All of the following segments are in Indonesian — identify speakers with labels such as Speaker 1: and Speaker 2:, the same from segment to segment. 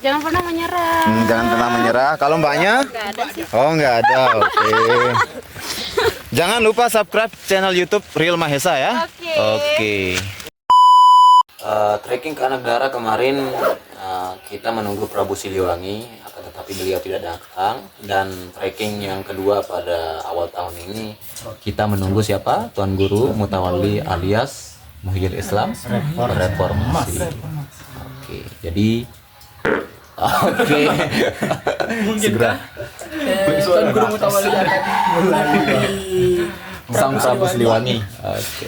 Speaker 1: Jangan pernah menyerah.
Speaker 2: Jangan pernah menyerah. Kalau mbaknya?
Speaker 1: Nggak ada sih.
Speaker 2: Oh, nggak ada. Oke. Jangan lupa subscribe channel YouTube Real Mahesa ya. Oke. Trekking ke Anak Dara kemarin kita menunggu Prabu Siliwangi, akan tetapi beliau tidak datang. Dan trekking yang kedua pada awal tahun ini kita menunggu siapa? Tuan Guru Mutawalli alias Muhyiddin Islam Reformasi. Oke, jadi oke. Segera
Speaker 3: Tuan Guru Mutawalli
Speaker 2: Sang Prabu Siliwangi. Oke.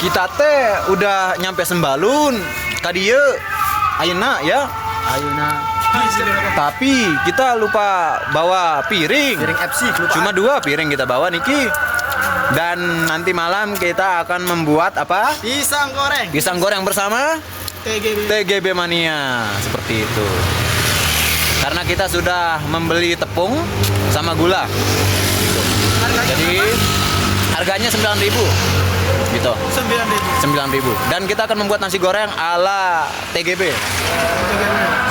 Speaker 2: Kita teh udah nyampe Sembalun. Kadieu ayeuna ya.
Speaker 3: Ayeuna.
Speaker 2: Tapi kita lupa bawa piring.
Speaker 3: Piring FC lupa.
Speaker 2: Cuma 2 piring kita bawa Niki. Dan nanti malam kita akan membuat apa?
Speaker 3: Pisang goreng.
Speaker 2: Pisang goreng bersama
Speaker 3: TGB.
Speaker 2: TGB Mania. Seperti itu. Karena kita sudah membeli tepung sama gula. Jadi harganya 9.000 gitu. 9.000. Dan kita akan membuat nasi goreng ala TGB.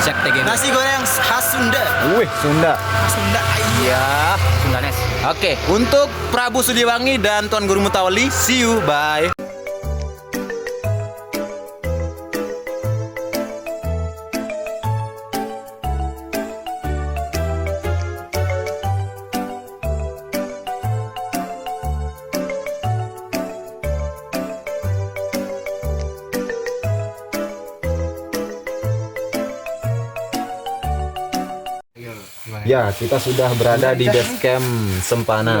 Speaker 2: Chef TGB.
Speaker 3: Nasi goreng khas Sunda.
Speaker 2: Wih, Sunda.
Speaker 3: Sunda.
Speaker 2: Iya,
Speaker 3: Sundanes.
Speaker 2: Oke, untuk Prabu Siliwangi dan Tuan Guru Mutawalli, see you, bye. Ya, kita sudah berada di base camp Sempana.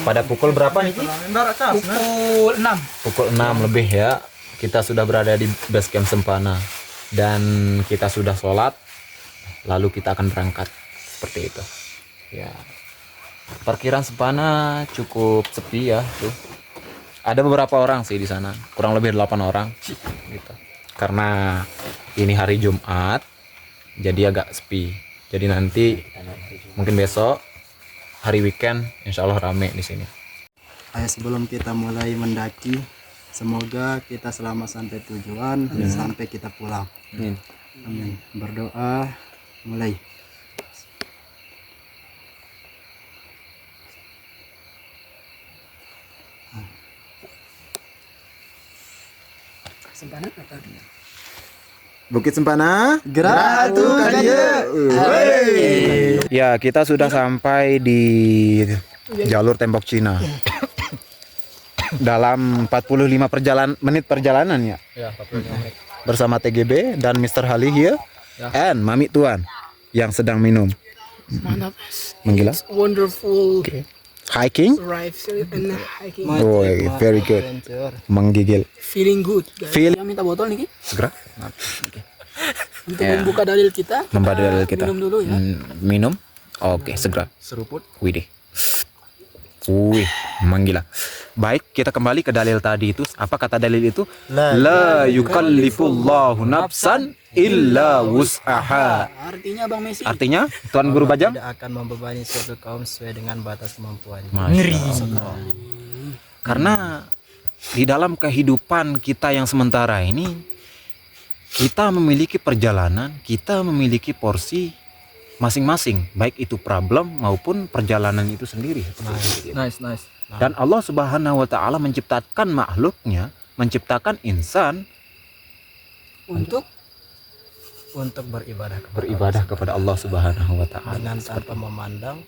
Speaker 2: Pada pukul berapa nih?
Speaker 3: Pukul 6.
Speaker 2: Pukul 6 lebih ya. Kita sudah berada di base camp Sempana. Dan kita sudah sholat. Lalu kita akan berangkat. Seperti itu. Ya. Parkiran Sempana cukup sepi ya, tuh. Ada beberapa orang sih di sana. Kurang lebih 8 orang gitu. Karena ini hari Jumat, jadi agak sepi. Jadi nanti mungkin besok hari weekend insya Allah rame di sini.
Speaker 4: Sebelum kita mulai mendaki, semoga kita selamat sampai tujuan sampai kita pulang. Amin. Berdoa mulai.
Speaker 3: Sempana apa?
Speaker 2: Bukit Sempana,
Speaker 4: Gerak tuh
Speaker 2: ya, kita sudah sampai di jalur tembok Cina. Dalam 45 menit perjalanan ya.
Speaker 3: Ya, 45 menit.
Speaker 2: Bersama TGB dan Mr. Hali here and Mami Tuan yang sedang minum.
Speaker 3: Mantap.
Speaker 2: Menggila.
Speaker 3: Wonderful
Speaker 2: Hiking.
Speaker 3: drive and hiking.
Speaker 2: Oh, very good. Menggigil.
Speaker 3: Feeling good. Guys.
Speaker 2: Feel-
Speaker 3: Kita minta botol nih, Ki.
Speaker 2: Segera.
Speaker 3: Untuk
Speaker 2: Ya.
Speaker 3: membuka dalil kita.
Speaker 2: Membuka dalil kita.
Speaker 3: Minum dulu ya.
Speaker 2: Minum. Oke, segera.
Speaker 3: Seruput.
Speaker 2: Widih. Wih, menggila. Baik, kita kembali ke dalil tadi itu. Apa kata dalil itu? La yukallifullahu nafsan illa wus'aha.
Speaker 3: Artinya Bang Messi.
Speaker 2: Artinya, Tuan Guru Bajang?
Speaker 4: Tidak akan membebani suatu kaum sesuai dengan batas kemampuannya.
Speaker 2: Ngeri. Karena di dalam kehidupan kita yang sementara ini, kita memiliki perjalanan, kita memiliki porsi masing-masing, baik itu problem maupun perjalanan itu sendiri.
Speaker 3: Nice.
Speaker 2: Dan Allah Subhanahu wa taala menciptakan makhluknya, menciptakan insan
Speaker 3: Untuk
Speaker 4: beribadah
Speaker 2: kepada Allah Subhanahu wa taala
Speaker 4: dengan tanpa memandang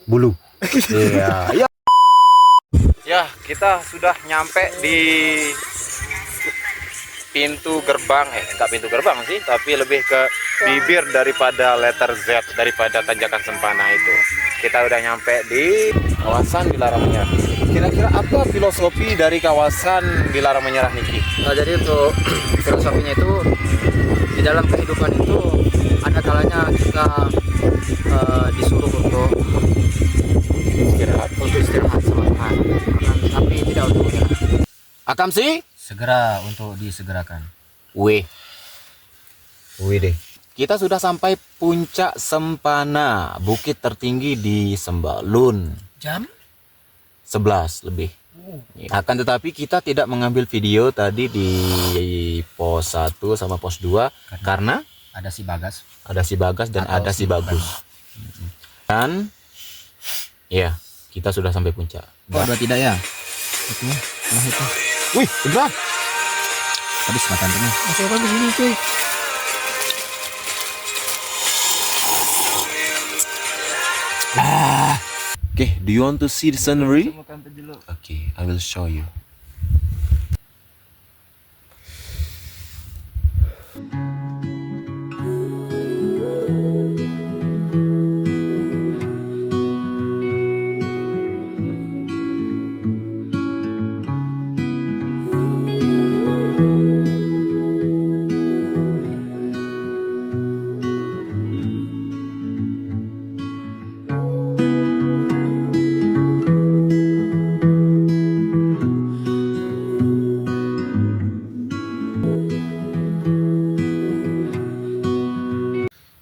Speaker 2: bulu. Iya. Ya. Ya, kita sudah nyampe di pintu gerbang, enggak pintu gerbang sih, tapi lebih ke bibir daripada letter Z, daripada tanjakan Sempana itu. Kita udah nyampe di kawasan Dilarang Menyerah. Kira-kira apa filosofi dari kawasan Dilarang Menyerah, Niki?
Speaker 5: Nah, jadi untuk filosofinya itu di dalam kehidupan itu ada kalanya kita disuruh untuk istirahat sama Tuhan, tapi tidak untuk menyerah.
Speaker 2: Akam sih?
Speaker 5: Segera untuk disegerakan.
Speaker 2: Wih deh. Kita sudah sampai puncak Sempana, bukit tertinggi di Sembalun.
Speaker 3: jam
Speaker 2: 11 lebih. Akan tetapi kita tidak mengambil video tadi di pos 1 sama pos 2 karena
Speaker 5: Ada si Bagas.
Speaker 2: Ada si Bagas dan
Speaker 5: Atau
Speaker 2: ada si
Speaker 5: si
Speaker 2: Bagus. Dan ya, kita sudah sampai puncak.
Speaker 5: Oh, ada tidak ya? Itu. Nah itu.
Speaker 2: Wih, sebelah.
Speaker 5: Habis makan ini.
Speaker 3: Masuk apa sini cuy?
Speaker 2: Okay, do you want to see the scenery? Okay, I will show you.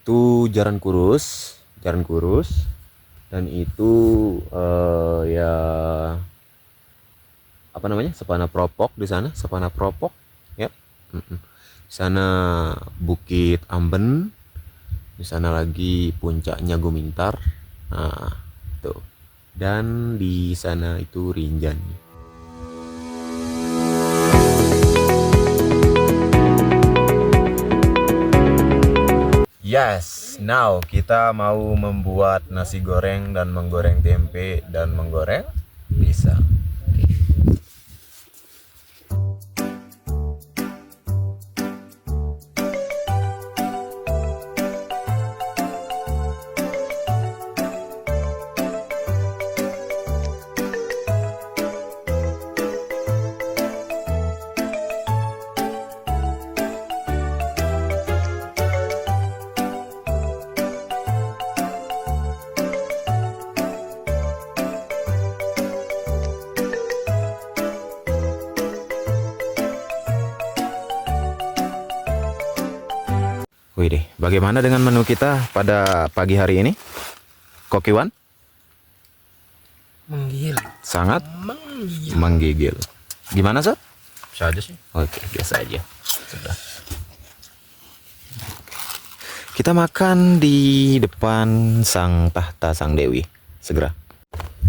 Speaker 2: Itu jalan kurus, dan itu ya apa namanya, Sepana Propok di sana, Sepana Propok ya. Di sana Bukit Amben, di sana lagi puncaknya Gumintar, nah tuh, dan di sana itu Rinjani. Yes, now kita mau membuat nasi goreng dan menggoreng tempe dan menggoreng pisang. Wih deh, bagaimana dengan menu kita pada pagi hari ini? Kokiwan?
Speaker 3: Menggil.
Speaker 2: Sangat
Speaker 3: Menggil.
Speaker 2: menggigil. Gimana, Sob?
Speaker 5: Bisa aja sih.
Speaker 2: Oke, biasa aja. Sudah. Kita makan di depan sang tahta sang dewi. Segera.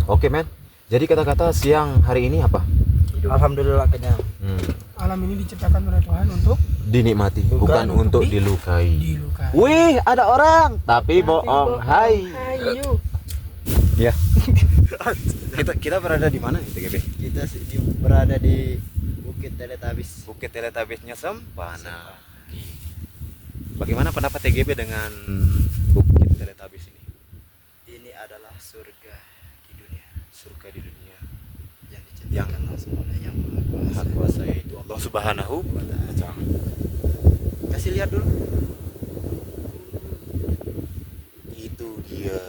Speaker 2: Oke, men. Jadi kata-kata siang hari ini apa?
Speaker 4: Alhamdulillah kenyang.
Speaker 3: Alam ini diciptakan oleh Tuhan untuk
Speaker 2: Dinikmati, bukan untuk dilukai.
Speaker 3: dilukai.
Speaker 2: Wih, ada orang, tapi bohong. Hai.
Speaker 3: Ayo.
Speaker 2: Ya. kita berada di mana nih, TGB?
Speaker 4: Kita berada di Bukit Teletabis.
Speaker 2: Bukit Teletabisnya Sempana. Bagaimana pendapat TGB dengan Bukit Teletabis ini?
Speaker 4: Ini adalah surga di dunia.
Speaker 2: Surga di dunia.
Speaker 4: Yang diciptakan langsung oleh Yang Maha
Speaker 2: Maha Kuasa itu Allah Subhanahu wa Ta'ala.
Speaker 4: Kasih lihat dulu.
Speaker 2: Itu dia.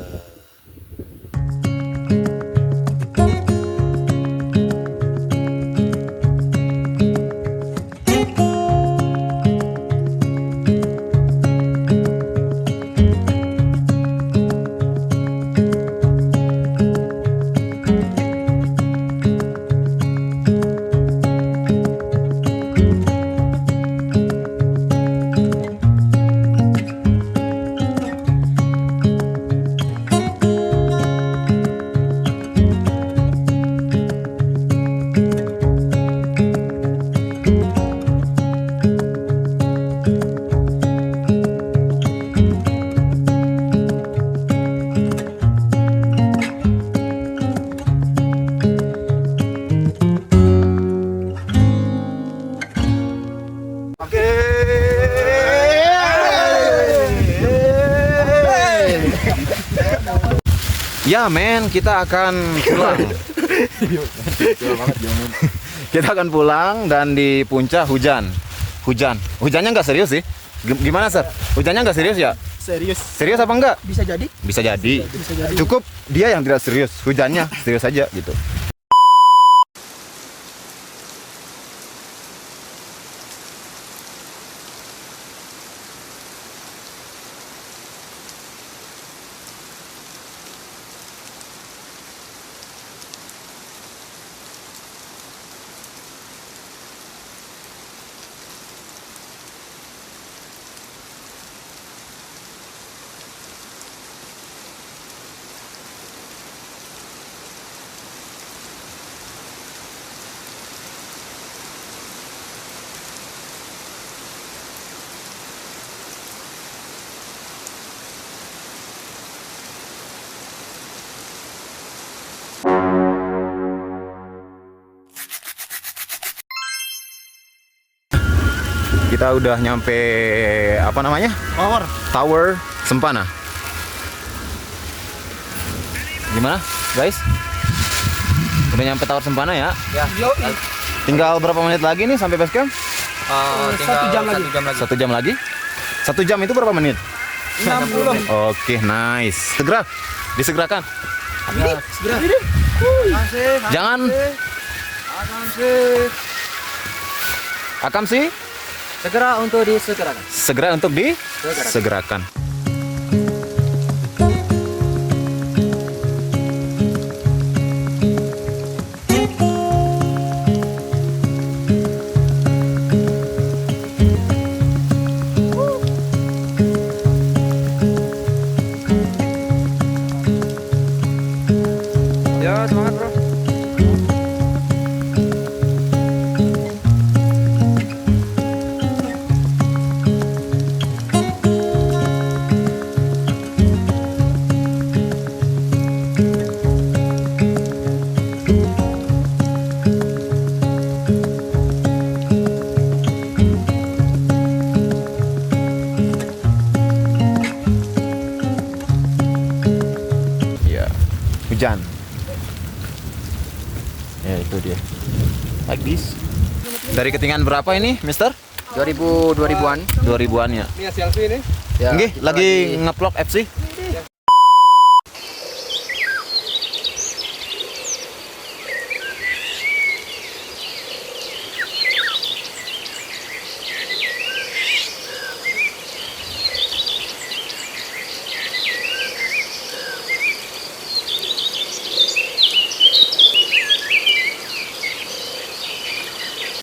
Speaker 2: Ya men, kita akan pulang. Kita akan pulang dan di puncak hujan. Hujannya nggak serius sih. Gimana, Sir? Hujannya nggak serius ya?
Speaker 4: Serius.
Speaker 2: Serius apa enggak?
Speaker 3: Bisa jadi.
Speaker 2: Bisa jadi.
Speaker 3: Bisa jadi.
Speaker 2: Cukup dia yang tidak serius, hujannya serius aja gitu. Kita udah nyampe apa namanya? Tower Sempana. Gimana, guys? Udah nyampe Tower Sempana ya?
Speaker 5: Ya.
Speaker 2: Tinggal berapa menit lagi nih sampai base camp?
Speaker 5: Tinggal
Speaker 3: 1 jam lagi.
Speaker 5: 1 jam lagi.
Speaker 2: 1 jam lagi? 1 jam itu berapa menit?
Speaker 3: 60.
Speaker 2: Oke, nice. Segera, disegerakan. Jangan. Akam sih?
Speaker 5: Segera untuk disegerakan.
Speaker 2: Segera untuk disegerakan.
Speaker 5: Ya, semangat, Bro.
Speaker 2: Ya, hujan. Ya, itu dia. Like this. Dari ketinggian berapa ini, Mister?
Speaker 5: 2000-an.
Speaker 2: 2000-an ya.
Speaker 3: Ini selfie nih.
Speaker 5: Ya,
Speaker 2: Nggih,
Speaker 5: kita
Speaker 2: lagi ngeplok FC.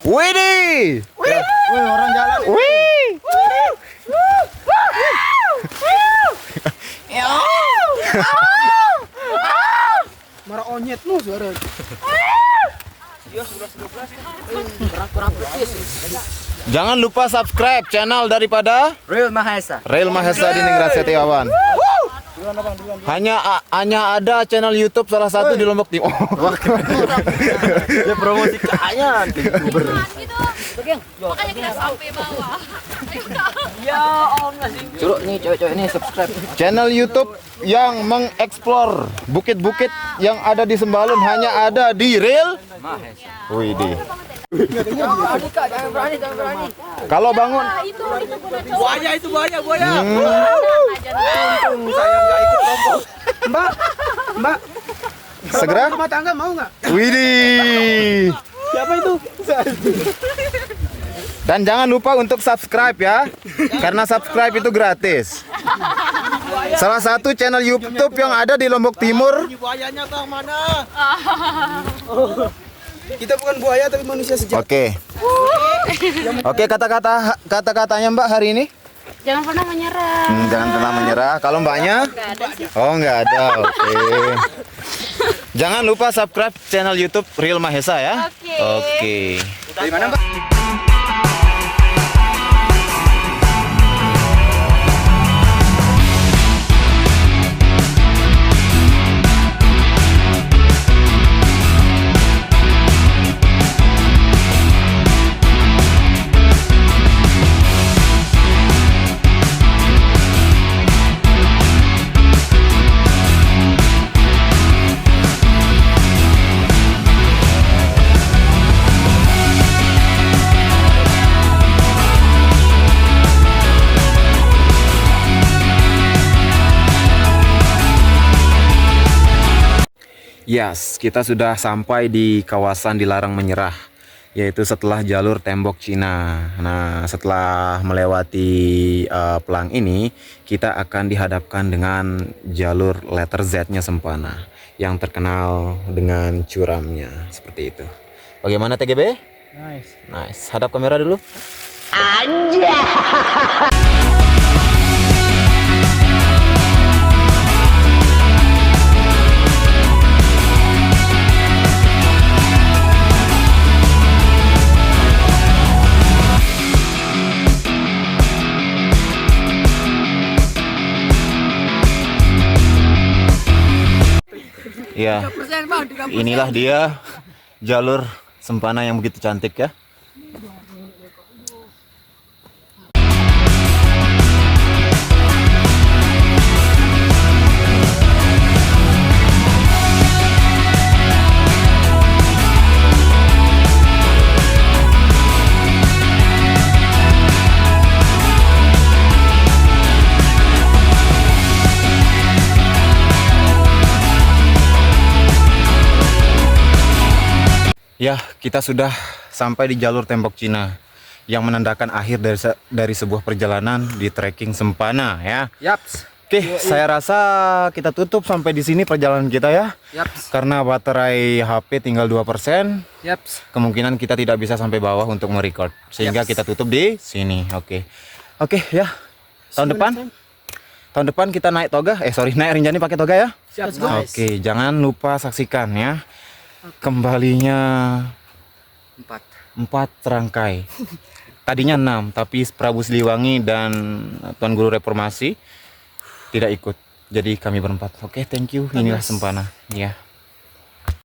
Speaker 2: Widih!
Speaker 4: Wih, orang jalan.
Speaker 2: Wih!
Speaker 3: Marah onyet lu suara.
Speaker 2: Jangan lupa subscribe channel daripada
Speaker 5: Real Mahesa.
Speaker 2: Rail Mahesa Diningrat Setiawan. Hanya ada channel YouTube salah satu di Lombok Timur.
Speaker 5: Ya promosi kayaknya YouTuber.
Speaker 1: gitu. Makanya kita sampai bawah.
Speaker 5: Suruh nih cewek-cewek ini subscribe.
Speaker 2: Channel YouTube yang mengeksplor bukit-bukit yang ada di Sembalun hanya ada di Rail
Speaker 5: Mahesa.
Speaker 2: Widih.
Speaker 5: Jangan berani.
Speaker 2: Kalau bangun
Speaker 1: Itu
Speaker 3: Buaya itu buaya. Mbak,
Speaker 2: segera.
Speaker 3: rumah tangga mau nggak?
Speaker 2: Widih.
Speaker 3: Siapa itu?
Speaker 2: Dan jangan lupa untuk subscribe ya. Karena subscribe itu gratis. Salah satu channel YouTube yang ada di Lombok Timur.
Speaker 3: Buayanya bang mana? Kita bukan buaya tapi manusia sejati.
Speaker 2: Oke. Oke, kata-katanya Mbak hari ini.
Speaker 1: Jangan pernah menyerah.
Speaker 2: Jangan pernah menyerah. Kalau Mbaknya? Oh, nggak ada. Oke. Jangan lupa subscribe channel YouTube Real Mahesa ya. Oke.
Speaker 5: Dari mana, Mbak?
Speaker 2: Yes, kita sudah sampai di kawasan dilarang menyerah, yaitu setelah jalur tembok Cina. Nah, setelah melewati pelang ini, kita akan dihadapkan dengan jalur letter Z-nya Sempana, yang terkenal dengan curamnya, seperti itu. Bagaimana TGB? Nice. Hadap kamera dulu. Ya, inilah dia jalur Sempana yang begitu cantik ya. Ya, kita sudah sampai di jalur tembok Cina yang menandakan akhir dari sebuah perjalanan di trekking Sempana ya.
Speaker 5: Yaps.
Speaker 2: Oke, saya rasa kita tutup sampai di sini perjalanan kita ya.
Speaker 5: Yaps.
Speaker 2: Karena baterai HP tinggal 2%,
Speaker 5: Yaps.
Speaker 2: kemungkinan kita tidak bisa sampai bawah untuk merecord. Sehingga kita tutup di sini. Oke. Oke ya. Tahun depan kita naik toga. Naik Rinjani pakai toga ya.
Speaker 5: Siap.
Speaker 2: Oke, jangan lupa saksikan ya. Kembalinya 4 rangkai. Tadinya 6, tapi Prabu Siliwangi dan Tuan Guru Reformasi tidak ikut. Jadi kami berempat. Oke, thank you. Inilah Sempana. Ya.